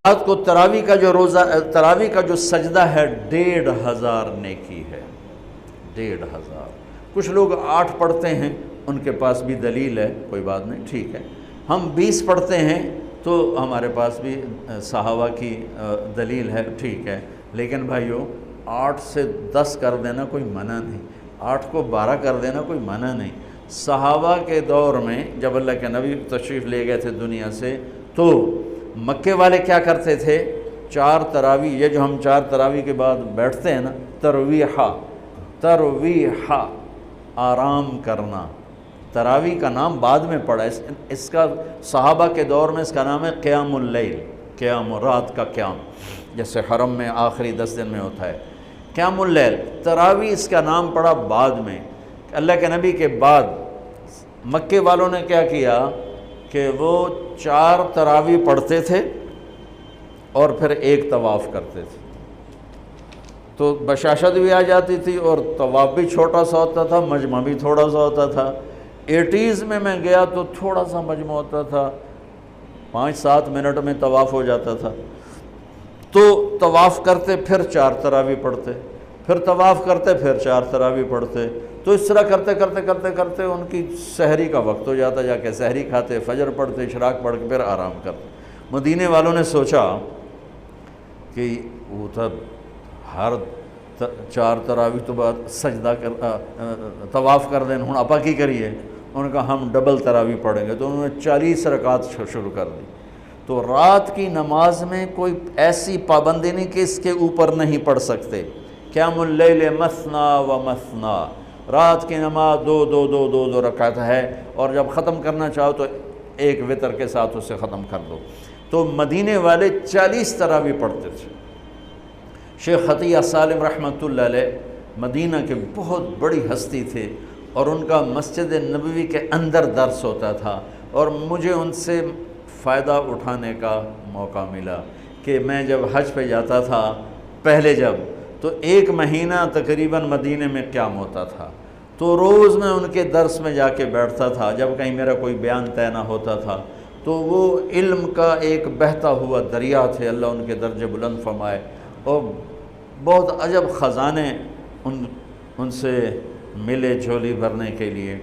رات کو تراوی کا جو سجدہ ہے 1500 نیکی ہے، 1500۔ کچھ لوگ 8 پڑھتے ہیں، ان کے پاس بھی دلیل ہے، کوئی بات نہیں، ٹھیک ہے۔ ہم 20 پڑھتے ہیں تو ہمارے پاس بھی صحابہ کی دلیل ہے، ٹھیک ہے۔ لیکن بھائیو 8 سے 10 کر دینا کوئی منع نہیں، 8 کو 12 کر دینا کوئی منع نہیں۔ صحابہ کے دور میں جب اللہ کے نبی تشریف لے گئے تھے دنیا سے، تو مکے والے کیا کرتے تھے؟ 4 تراوی، یہ جو ہم 4 تراوی کے بعد بیٹھتے ہیں نا، ترویحہ، آرام کرنا۔ تراوی کا نام بعد میں پڑا، اس کا صحابہ کے دور میں اس کا نام ہے قیام اللیل، قیام رات کا قیام، جیسے حرم میں آخری 10 دن میں ہوتا ہے قیام اللیل۔ تراوی اس کا نام پڑا بعد میں۔ اللہ کے نبی کے بعد مکے والوں نے کیا کیا کہ وہ 4 تراوی پڑھتے تھے اور پھر ایک طواف کرتے تھے، تو بشاشت بھی آ جاتی تھی اور طواف بھی چھوٹا سا ہوتا تھا، مجمع بھی تھوڑا سا ہوتا تھا۔ 80s میں گیا تو تھوڑا سا مجمع ہوتا تھا، 5-7 منٹ میں طواف ہو جاتا تھا۔ تو طواف کرتے پھر 4 تراوی پڑھتے، پھر طواف کرتے پھر 4 تراوی پڑھتے۔ تو اس طرح کرتے ان کی سحری کا وقت ہو جاتا، جا کے سحری کھاتے، فجر پڑھتے، اشراق پڑھ کے پھر آرام کرتے۔ مدینے والوں نے سوچا کہ وہ تب ہر 4 تراوی تو بعد سجدہ طواف کر دیں، ہن اپا کی کریے؟ انہوں نے کہا ہم ڈبل تراوی پڑھیں گے، تو انہوں نے 40 رکعت شروع کر دی۔ تو رات کی نماز میں کوئی ایسی پابندی نہیں کہ اس کے اوپر نہیں پڑھ سکتے۔ قیام اللیل مثنا و مثنا، رات کی نماز 2 رکعت ہے، اور جب ختم کرنا چاہو تو ایک وتر کے ساتھ اسے ختم کر دو۔ تو مدینے والے 40 تراوی پڑھتے تھے۔ شیخ عطیہ سالم رحمۃ اللہ علیہ مدینہ کے بہت بڑی ہستی تھے، اور ان کا مسجد نبوی کے اندر درس ہوتا تھا، اور مجھے ان سے فائدہ اٹھانے کا موقع ملا کہ میں جب حج پہ جاتا تھا پہلے تو 1 مہینہ تقریباً مدینے میں قیام ہوتا تھا، تو روز میں ان کے درس میں جا کے بیٹھتا تھا۔ جب کہیں میرا کوئی بیان طے نہ ہوتا تھا تو وہ علم کا ایک بہتا ہوا دریا تھے، اللہ ان کے درجے بلند فرمائے، اور بہت عجب خزانے ان سے ملے جھولی بھرنے کے لیے۔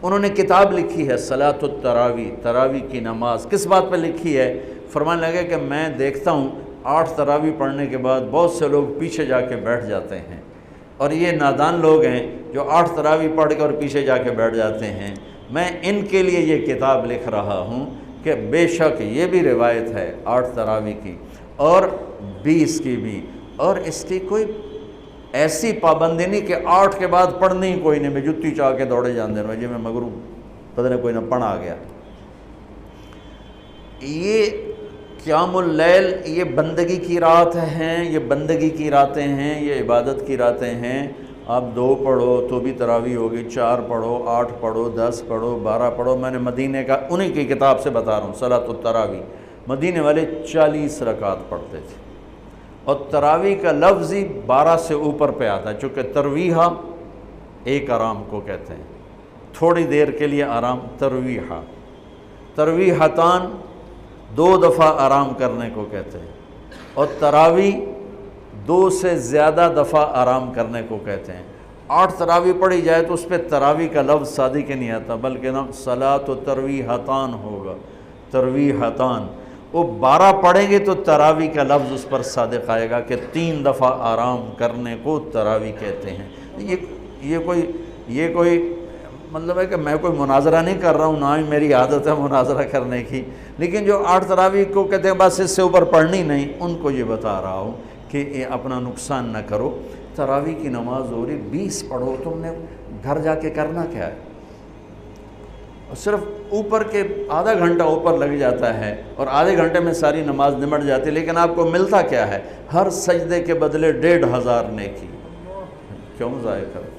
انہوں نے کتاب لکھی ہے صلاۃ التراوی، تراوی کی نماز۔ کس بات پہ لکھی ہے؟ فرمانے لگے کہ میں دیکھتا ہوں 8 تراوی پڑھنے کے بعد بہت سے لوگ پیچھے جا کے بیٹھ جاتے ہیں، اور یہ نادان لوگ ہیں جو 8 تراوی پڑھ کے اور پیچھے جا کے بیٹھ جاتے ہیں۔ میں ان کے لیے یہ کتاب لکھ رہا ہوں کہ بے شک یہ بھی روایت ہے 8 تراوی کی اور 20 کی بھی، اور اس کی کوئی ایسی پابندی نہیں کہ 8 کے بعد پڑھنی ہی کوئی نہیں، میں جتی چاہ کے دوڑے جان دینا جی میں مغروب پتہ نہیں کوئی نہ پڑھ آ گیا۔ یہ قیام اللیل یہ بندگی کی رات ہیں، یہ بندگی کی راتیں ہیں، یہ عبادت کی راتیں ہیں۔ آپ 2 پڑھو تو بھی تراوی ہوگی، 4 پڑھو، 8 پڑھو، 10 پڑھو، 12 پڑھو۔ میں نے مدینے کا انہی کی کتاب سے بتا رہا ہوں صلاۃ التراوی۔ مدینے والے 40 رکعت پڑھتے تھے، اور تراوی کا لفظ ہی 12 سے اوپر پہ آتا ہے، چونکہ ترویحہ ایک آرام کو کہتے ہیں، تھوڑی دیر کے لیے آرام، ترویحہ۔ ترویحتان 2 دفعہ آرام کرنے کو کہتے ہیں، اور تراوی 2 سے زیادہ دفعہ آرام کرنے کو کہتے ہیں۔ 8 تراوی پڑھی جائے تو اس پہ تراوی کا لفظ سادی کے نہیں آتا، بلکہ نام صلاۃ و ترویحتان ہوگا، ترویحتان۔ وہ 12 پڑھیں گے تو تراوی کا لفظ اس پر صادق آئے گا کہ 3 دفعہ آرام کرنے کو تراوی کہتے ہیں۔ یہ کوئی مطلب ہے کہ میں کوئی مناظرہ نہیں کر رہا ہوں، نہ ہی میری عادت ہے مناظرہ کرنے کی، لیکن جو 8 تراوی کو کہتے ہیں بس اس سے اوپر پڑھنی نہیں، ان کو یہ بتا رہا ہوں کہ اپنا نقصان نہ کرو۔ تراوی کی نماز ہو رہی 20 پڑھو، تم نے گھر جا کے کرنا کیا ہے؟ صرف اوپر کے آدھا گھنٹہ اوپر لگ جاتا ہے اور آدھے گھنٹے میں ساری نماز نمٹ جاتی ہے، لیکن آپ کو ملتا کیا ہے؟ ہر سجدے کے بدلے 1500 نیکی۔ کیوں ضائع کرو؟